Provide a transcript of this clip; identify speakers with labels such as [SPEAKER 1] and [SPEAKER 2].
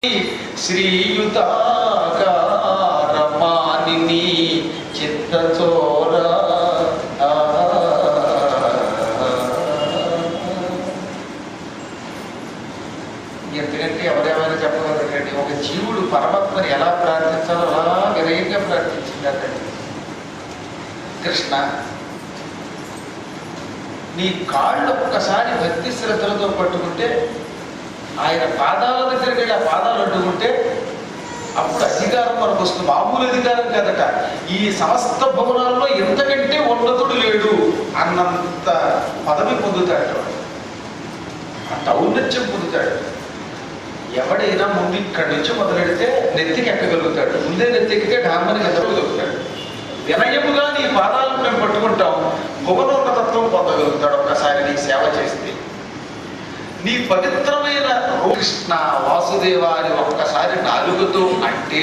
[SPEAKER 1] శ్రీయుతాకారమానిని చిత్తచోర ఎందుకంటే ఎవరెవరైనా చెప్పగలరండి. ఒక జీవుడు పరమాత్మని ఎలా ప్రార్థించాలో అలా వినయంగా ప్రార్థించిందండి. కృష్ణ, నీ కాళ్ళు ఒక్కసారి భక్తి శ్రద్ధలతో పట్టుకుంటే, ఆయన పాదాల దగ్గరికి వెళ్ళి ఆ పాదాలు అడ్డుకుంటే అప్పుడు అధికారం మనకు వస్తుంది. మామూలు అధికారం కదట. ఈ సమస్త భవనాల్లో ఎంతకంటే ఉన్నతుడు లేడు అన్నంత పదవి పొందుతాడు, అంత ఔన్నత్యం పొందుతాడు. ఎవడైనా ముందు ఇక్కడి నుంచి మొదలెడితే నెత్తికి ఎక్కగలుగుతాడు. ముందే నెత్తికితే డామ్మని ఎక్కగలుగుతాడు. వినయముగా నీ పాదాలను మేము పట్టుకుంటాం, భువనోన్నతత్వం పొందగలుగుతాడు ఒక్కసారి నీ సేవ చేస్తే. నీ పవిత్రమైన కృష్ణ వాసుదేవ అని ఒక్కసారి నాలుగుతో అంటే